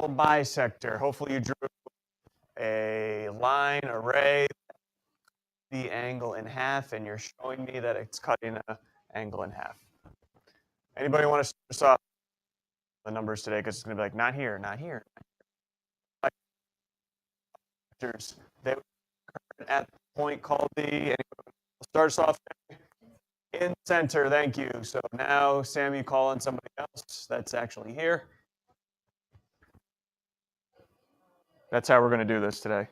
angle bisector. Hopefully you drew a line array, the angle in half, and you're showing me that it's cutting an angle in half. Anybody want to start us off the numbers today? Because it's going to be like, not here, not here. They at the point called the, start us off in center, thank you. So now, Sam, you call on somebody else that's actually here. That's how we're going to do this today.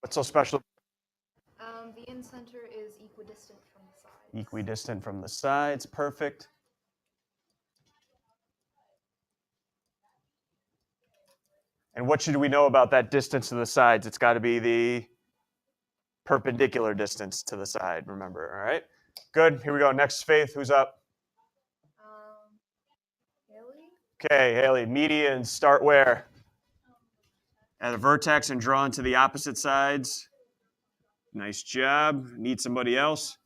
What's so special? The in center is equidistant from the sides. Equidistant from the sides, perfect. And what should we know about that distance to the sides? It's got to be the perpendicular distance to the side, remember, all right? Good, here we go. Next, Faith, who's up? Haley? Okay, Haley, medians start where? At a vertex and draw into the opposite sides. Nice job. Need somebody else?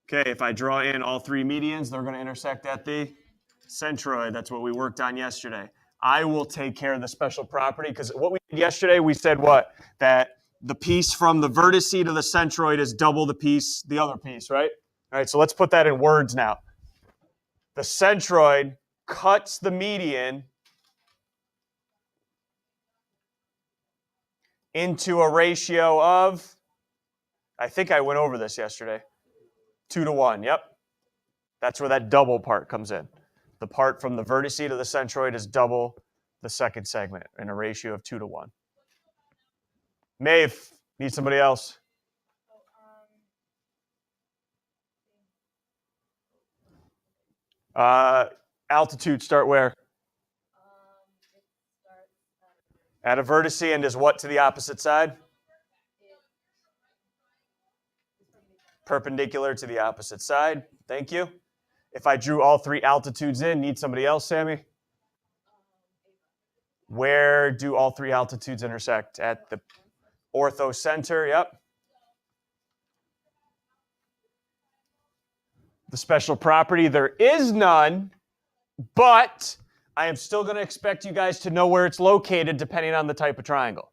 Okay, if I draw in all three medians, they're going to intersect at the centroid. That's what we worked on yesterday. I will take care of the special property because what we did yesterday, we said what? That the piece from the vertex to the centroid is double the other piece, right? All right, so let's put that in words now. The centroid cuts the median into a ratio of, I think I went over this yesterday, 2:1, yep. That's where that double part comes in. The part from the vertex to the centroid is double the second segment in a ratio of 2:1. Maeve, need somebody else? Altitude start where? At a vertex and is what to the opposite side? Perpendicular to the opposite side. Thank you. If I drew all three altitudes in, need somebody else, Sammy? Where do all three altitudes intersect? At the orthocenter, yep. The special property, there is none, but I am still going to expect you guys to know where it's located depending on the type of triangle.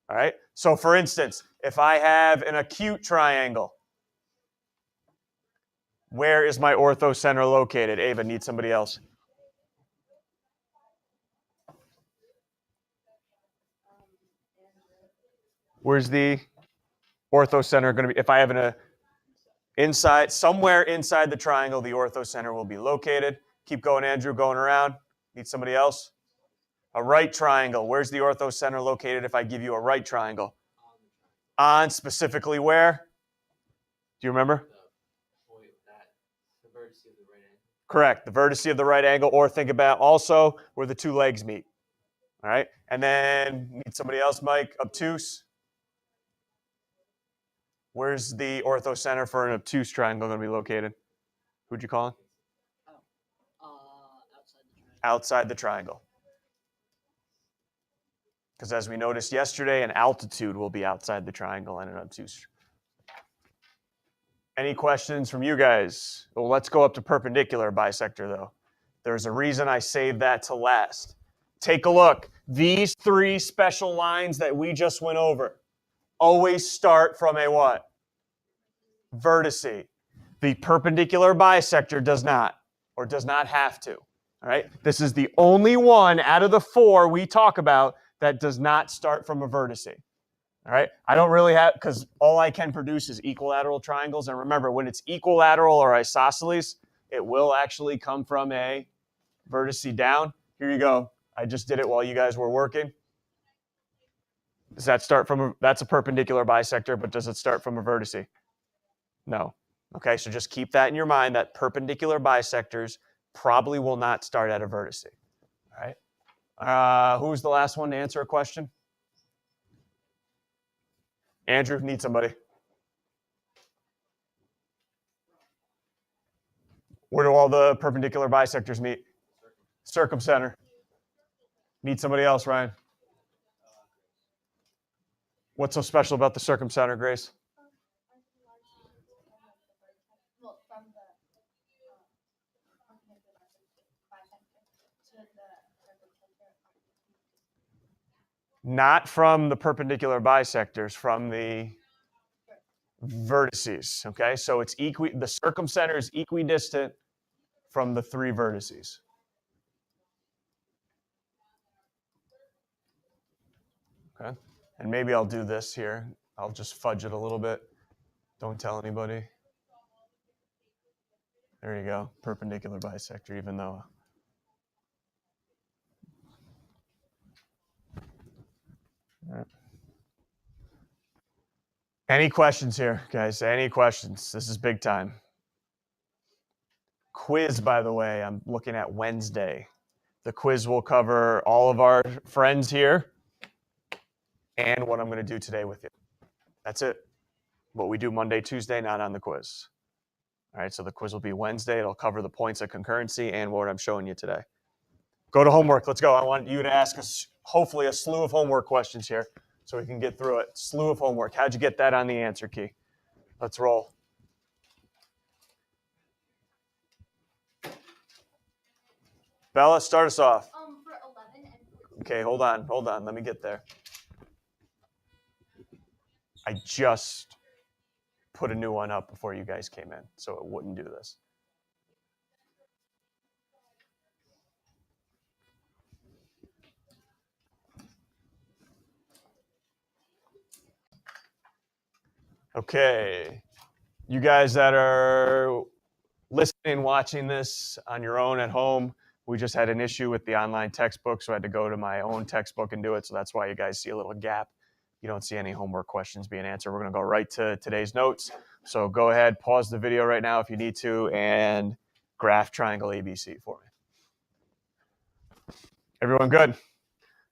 All right? So for instance, if I have an acute triangle, where is my orthocenter located? Ava, need somebody else? Where's the orthocenter going to be? If I have somewhere inside the triangle, the orthocenter will be located. Keep going, Andrew, going around. Need somebody else? A right triangle. Where's the orthocenter located if I give you a right triangle? On specifically where? Do you remember? Correct, the vertex of the right angle, or think about also where the two legs meet. All right, and then need somebody else, Mike? Obtuse. Where's the orthocenter for an obtuse triangle going to be located? Who'd you call him? Outside the triangle. Because as we noticed yesterday, an altitude will be outside the triangle and an obtuse. Any questions from you guys? Well, let's go up to perpendicular bisector, though. There's a reason I saved that to last. Take a look. These three special lines that we just went over always start from a what? Vertex. The perpendicular bisector does not, or does not have to. All right? This is the only one out of the four we talk about that does not start from a vertex. All right? I don't really have, because all I can produce is equilateral triangles. And remember, when it's equilateral or isosceles, it will actually come from a vertex down. Here you go. I just did it while you guys were working. Does that start from that's a perpendicular bisector, but does it start from a vertex? No. Okay, so just keep that in your mind that perpendicular bisectors probably will not start at a vertex. All right? Who's the last one to answer a question? Andrew, need somebody. Where do all the perpendicular bisectors meet? Circumcenter. Need somebody else, Ryan? What's so special about the circumcenter, Grace? Not from the perpendicular bisectors, from the vertices, okay? So it's the circumcenter is equidistant from the three vertices. Okay, and maybe I'll do this here. I'll just fudge it a little bit. Don't tell anybody. There you go, perpendicular bisector, even though. All right. Any questions here, guys? Any questions? This is big time. Quiz, by the way, I'm looking at Wednesday. The quiz will cover all of our friends here and what I'm going to do today with you. That's it. What we do Monday, Tuesday, not on the quiz. All right, so the quiz will be Wednesday. It'll cover the points of concurrency and what I'm showing you today. Go to homework. Let's go. I want you to ask us, hopefully, a slew of homework questions here so we can get through it. Slew of homework. How'd you get that on the answer key? Let's roll. Bella, start us off. For 11 and Okay, hold on. Let me get there. I just put a new one up before you guys came in, so it wouldn't do this. Okay, you guys that are listening, watching this on your own at home, we just had an issue with the online textbook, so I had to go to my own textbook and do it, so that's why you guys see a little gap. You don't see any homework questions being answered. We're going to go right to today's notes. So go ahead, pause the video right now if you need to, and graph triangle ABC for me. Everyone good?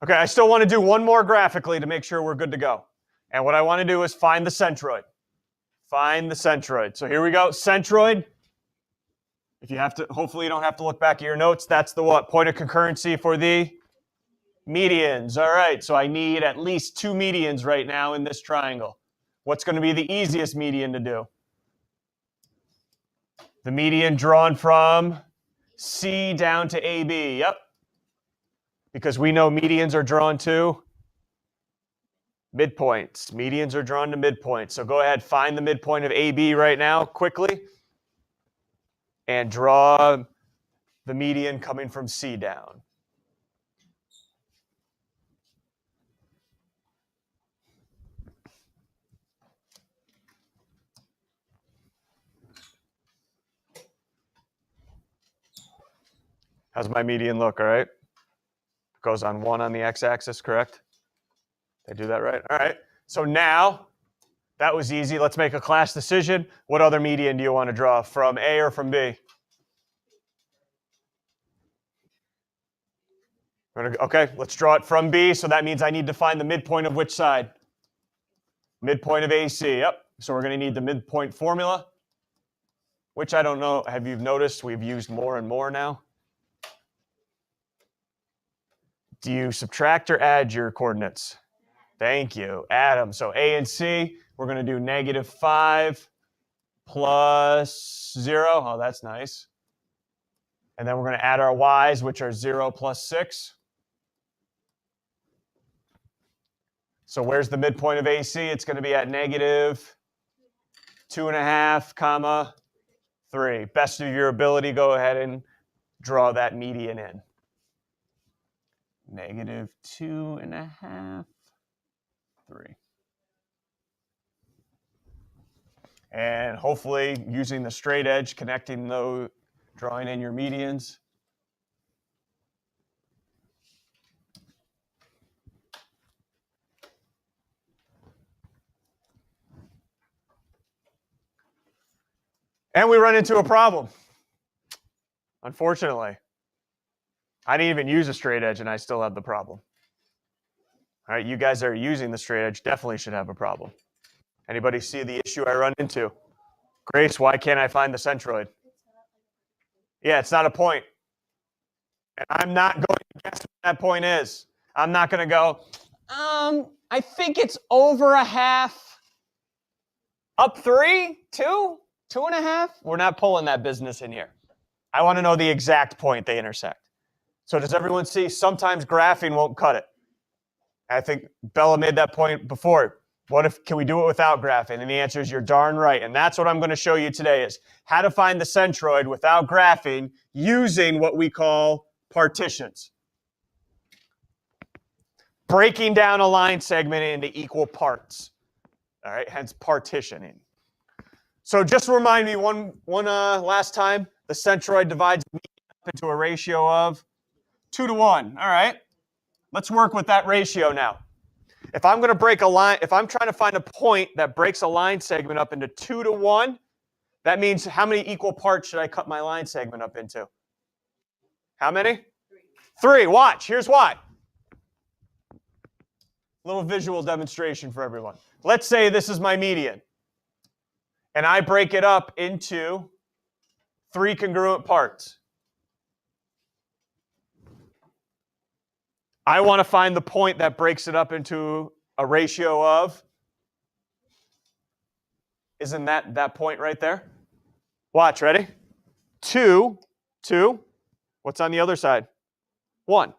Okay, I still want to do one more graphically to make sure we're good to go. And what I want to do is find the centroid. Find the centroid. So here we go, centroid. If you have to, hopefully you don't have to look back at your notes. That's the what? Point of concurrency for the medians. All right, so I need at least two medians right now in this triangle. What's going to be the easiest median to do? The median drawn from C down to AB. Yep. Because we know medians are drawn to midpoints. Medians are drawn to midpoints. So go ahead, find the midpoint of AB right now quickly and draw the median coming from C down. How's my median look, all right? Goes on 1 on the x-axis, correct? Did I do that right? All right. So now, that was easy. Let's make a class decision. What other median do you want to draw, from A or from B? Okay, let's draw it from B. So that means I need to find the midpoint of which side? Midpoint of AC, yep. So we're going to need the midpoint formula, which I don't know. Have you noticed we've used more and more now? Do you subtract or add your coordinates? Thank you. Add them. So A and C, we're going to do -5 plus 0. Oh, that's nice. And then we're going to add our y's, which are 0 plus 6. So where's the midpoint of AC? It's going to be at -2.5, 3. Best of your ability, go ahead and draw that median in. -2.5, 3. And hopefully using the straight edge, connecting those, drawing in your medians. And we run into a problem, unfortunately. I didn't even use a straight edge and I still have the problem. All right, you guys that are using the straight edge definitely should have a problem. Anybody see the issue I run into? Grace, why can't I find the centroid? Yeah, it's not a point. And I'm not going to guess what that point is. I'm not going to go, I think it's over a half. Up 3, 2, 2.5. We're not pulling that business in here. I want to know the exact point they intersect. So does everyone see? Sometimes graphing won't cut it. I think Bella made that point before. Can we do it without graphing? And the answer is you're darn right. And that's what I'm going to show you today is how to find the centroid without graphing using what we call partitions. Breaking down a line segment into equal parts. All right, hence partitioning. So just remind me one last time, the centroid divides into a ratio of 2 to 1. All right, let's work with that ratio now. If I'm going to break a line, if I'm trying to find a point that breaks a line segment up into 2 to 1, that means how many equal parts should I cut my line segment up into? How many? 3. Watch, here's why. Little visual demonstration for everyone. Let's say this is my median, and I break it up into 3 congruent parts. I want to find the point that breaks it up into a ratio of, isn't that point right there? Watch, ready? 2, what's on the other side? 1. All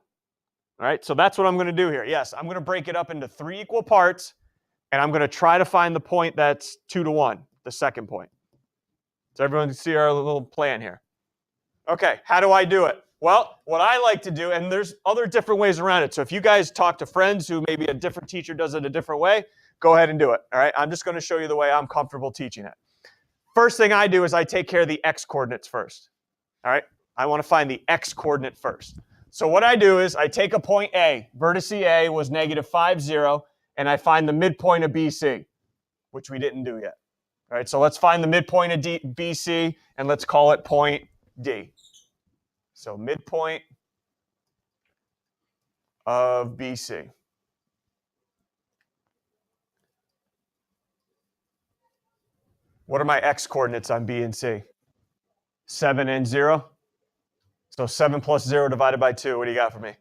right, so that's what I'm going to do here. Yes, I'm going to break it up into 3 equal parts, and I'm going to try to find the point that's 2 to 1, the second point. So everyone can see our little plan here. Okay, how do I do it? Well, what I like to do, and there's other different ways around it. So if you guys talk to friends who maybe a different teacher does it a different way, go ahead and do it. All right, I'm just going to show you the way I'm comfortable teaching it. First thing I do is I take care of the x-coordinates first. All right, I want to find the x-coordinate first. So what I do is I take a point A, vertex A was -5, 0, and I find the midpoint of BC, which we didn't do yet. All right, so let's find the midpoint of BC, and let's call it point D. So midpoint of BC. What are my x-coordinates on B and C? 7 and 0. So 7 plus 0 divided by 2. What do you got for me?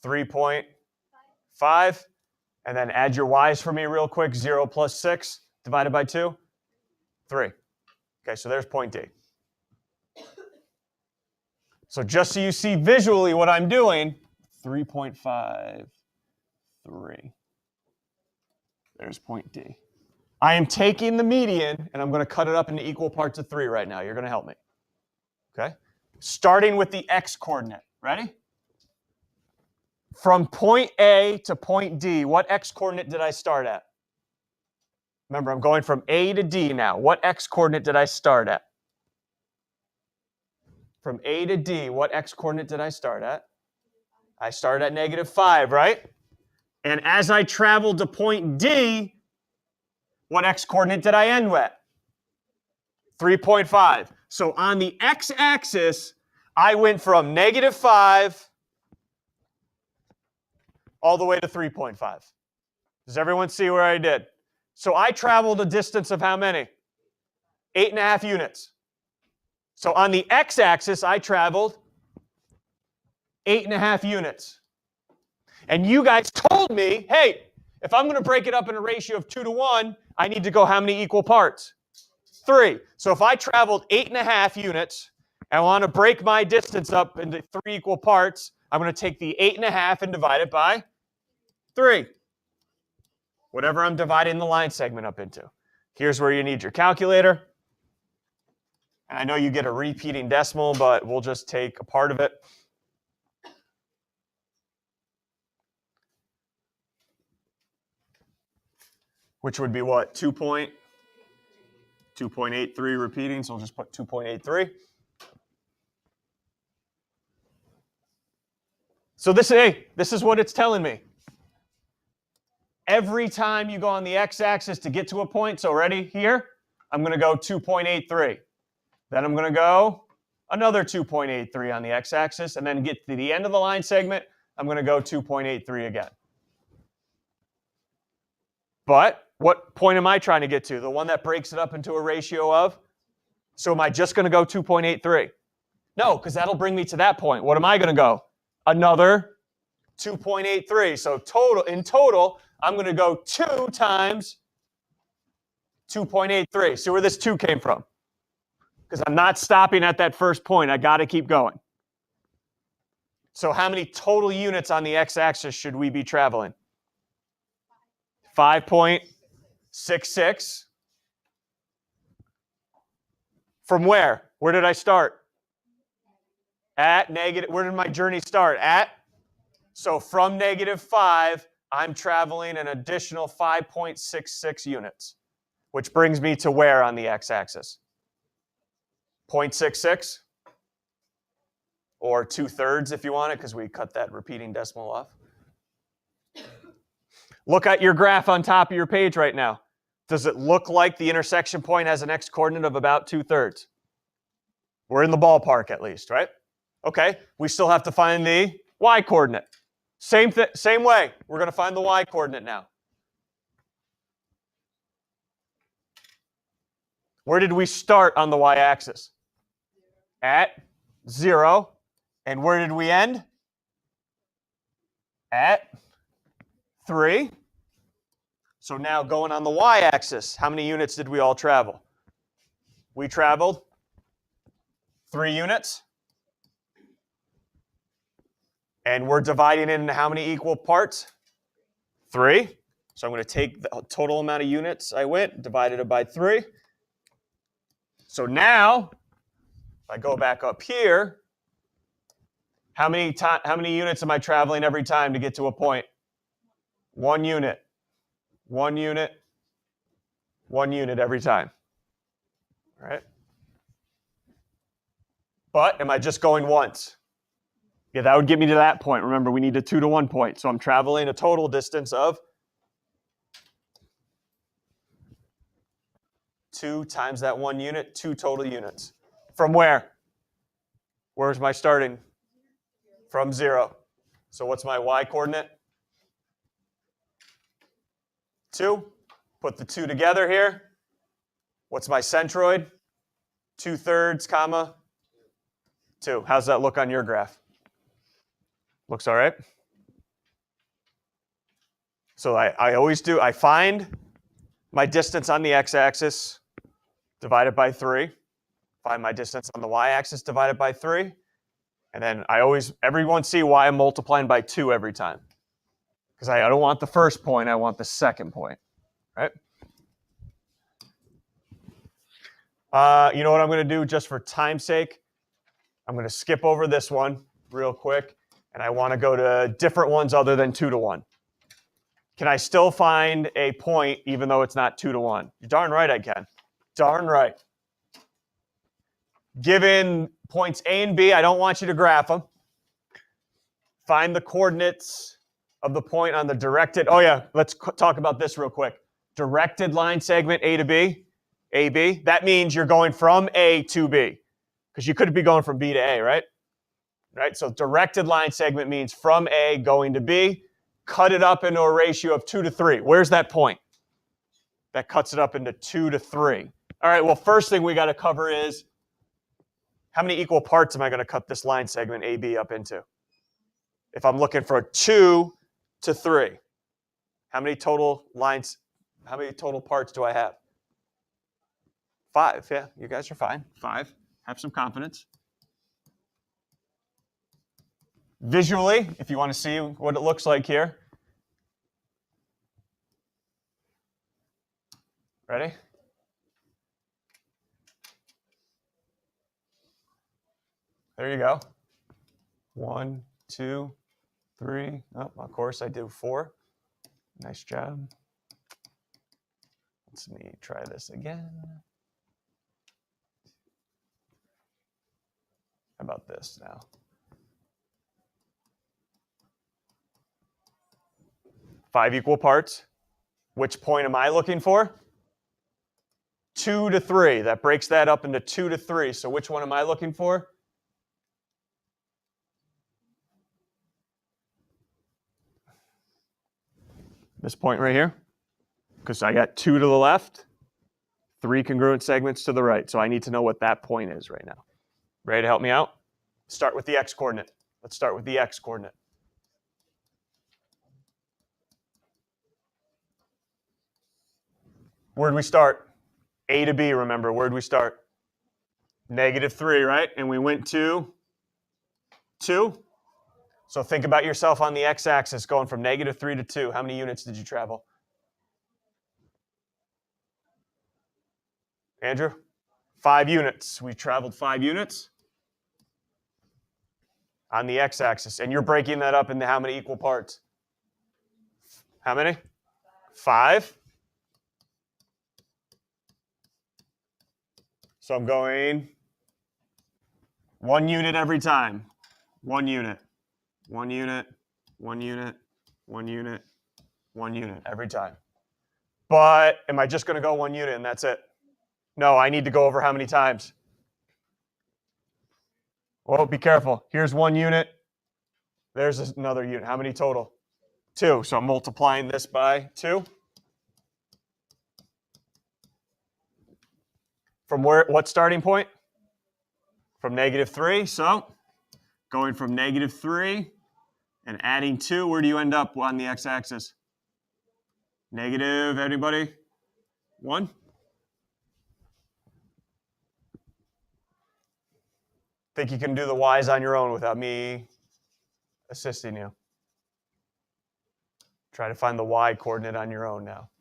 3.5. And then add your y's for me real quick. 0 plus 6 divided by 2. 3. Okay, so there's point D. So just so you see visually what I'm doing, 3.5, 3. There's point D. I am taking the median, and I'm going to cut it up into equal parts of 3 right now. You're going to help me. Okay? Starting with the x-coordinate. Ready? From point A to point D, what x-coordinate did I start at? Remember, I'm going from A to D now. What x-coordinate did I start at? From A to D, what x-coordinate did I start at? I started at -5, right? And as I traveled to point D, what x-coordinate did I end with? 3.5. So on the x-axis, I went from -5 all the way to 3.5. Does everyone see where I did? So I traveled a distance of how many? 8.5 units. So on the x-axis, I traveled 8.5 units. And you guys told me, hey, if I'm going to break it up in a ratio of 2 to 1, I need to go how many equal parts? 3. So if I traveled 8.5 units, and I want to break my distance up into 3 equal parts, I'm going to take the 8.5 and divide it by 3. Whatever I'm dividing the line segment up into. Here's where you need your calculator. And I know you get a repeating decimal, but we'll just take a part of it. Which would be what? 2.83 repeating, so we'll just put 2.83. So this is what it's telling me. Every time you go on the x-axis to get to a point, so ready here, I'm going to go 2.83. Then I'm going to go another 2.83 on the x-axis, and then get to the end of the line segment, I'm going to go 2.83 again. But what point am I trying to get to? The one that breaks it up into a ratio of? So am I just going to go 2.83? No, because that'll bring me to that point. What am I going to go? Another 2.83. So in total, I'm going to go 2 times 2.83. See where this 2 came from? Because I'm not stopping at that first point. I got to keep going. So how many total units on the x-axis should we be traveling? 5.66. From where? Where did I start? At negative. Where did my journey start? At? So from -5, I'm traveling an additional 5.66 units, which brings me to where on the x-axis? 0.66? Or 2/3 if you want it, because we cut that repeating decimal off. Look at your graph on top of your page right now. Does it look like the intersection point has an x-coordinate of about 2/3? We're in the ballpark at least, right? Okay, we still have to find the y-coordinate. Same way, we're going to find the y-coordinate now. Where did we start on the y-axis? At 0. And where did we end? At 3. So now going on the y-axis, how many units did we all travel? We traveled 3 units. And we're dividing it into how many equal parts? 3. So I'm going to take the total amount of units I went, divided it by 3. So now, if I go back up here, how many units am I traveling every time to get to a point? 1 unit. 1 unit. 1 unit every time. All right? But am I just going once? Yeah, that would get me to that point. Remember, we need a 2-to-1 point. So I'm traveling a total distance of 2 times that 1 unit, 2 total units. From where? Where's my starting? From 0. So what's my y-coordinate? 2. Put the 2 together here. What's my centroid? 2/3, comma, 2. How's that look on your graph? Looks all right? So I always do, I find my distance on the x-axis, divide it by 3. Find my distance on the y-axis, divide it by 3. And then everyone see why I'm multiplying by 2 every time. Because I don't want the first point, I want the second point, right? You know what I'm going to do just for time's sake? I'm going to skip over this one real quick, and I want to go to different ones other than 2-to-1. Can I still find a point even though it's not 2-to-1? You're darn right I can. Darn right. Given points A and B, I don't want you to graph them. Find the coordinates of the point on the directed. Oh yeah, let's talk about this real quick. Directed line segment A to B, AB. That means you're going from A to B, because you could be going from B to A, right? Right. So directed line segment means from A going to B. Cut it up into a ratio of 2-to-3. Where's that point? That cuts it up into 2-to-3. All right. Well, first thing we got to cover is, how many equal parts am I going to cut this line segment AB up into? If I'm looking for 2-to-3, how many total parts do I have? 5. Yeah, you guys are fine. 5. Have some confidence. Visually, if you want to see what it looks like here. Ready? There you go. 1, 2, 3. Oh, of course, I do 4. Nice job. Let me try this again. How about this now? Five equal parts. Which point am I looking for? 2-to-3. That breaks that up into 2-to-3. So which one am I looking for? This point right here. Because I got 2 to the left, 3 congruent segments to the right. So I need to know what that point is right now. Ready to help me out? Start with the x-coordinate. Let's start with the x-coordinate. Where'd we start? A to B, remember. Where'd we start? -3, right? And we went to 2. So think about yourself on the x-axis going from -3 to 2. How many units did you travel? Andrew? 5 units. We traveled 5 units on the x-axis. And you're breaking that up into how many equal parts? How many? 5. So I'm going 1 unit every time. 1 unit. 1 unit. 1 unit. 1 unit. 1 unit every time. But am I just going to go 1 unit and that's it? No, I need to go over how many times? Well, be careful. Here's 1 unit. There's another unit. How many total? 2. So I'm multiplying this by 2. From where? What starting point? From -3. So going from -3 and adding 2, where do you end up on the x-axis? Negative, anybody? 1? Think you can do the y's on your own without me assisting you? Try to find the y coordinate on your own now.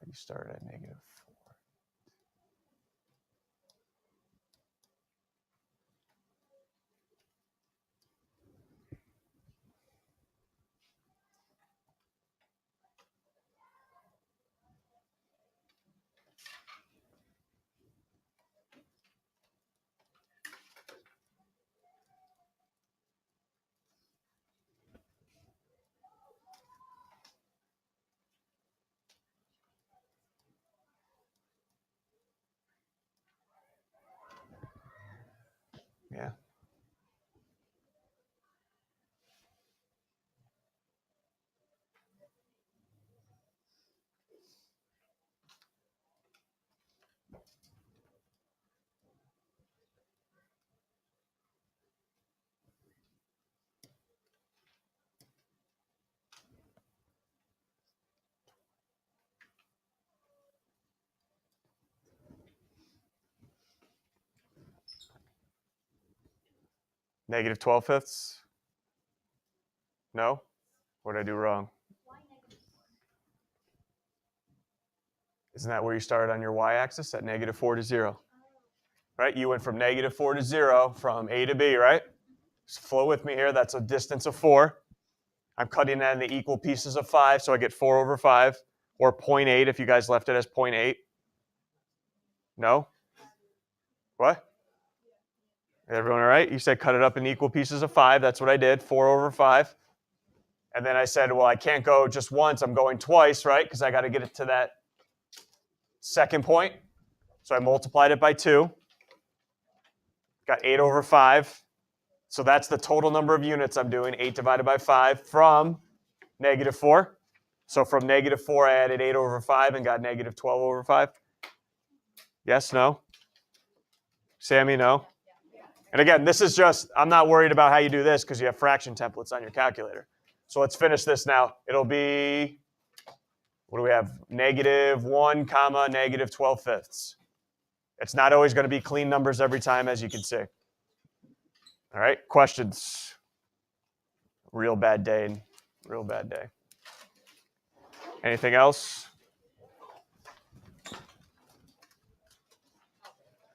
You start at -4. Yeah. -12/5? No? What did I do wrong? Isn't that where you started on your y-axis, at -4 to 0? Right? You went from -4 to 0 from A to B, right? Just flow with me here. That's a distance of 4. I'm cutting that into equal pieces of 5, so I get 4 over 5, or 0.8 if you guys left it as 0.8. No? What? Everyone all right? You said cut it up in equal pieces of 5. That's what I did, 4 over 5. And then I said, well, I can't go just once. I'm going twice, right? Because I got to get it to that second point. So I multiplied it by 2. Got 8 over 5. So that's the total number of units I'm doing, 8 divided by 5 from -4. So from -4, I added 8 over 5 and got -12 over 5. Yes, no? Sammy, no? And again, this is just, I'm not worried about how you do this because you have fraction templates on your calculator. So let's finish this now. It'll be, what do we have? -1, -12/5. It's not always going to be clean numbers every time, as you can see. All right, questions? Real bad day. Anything else?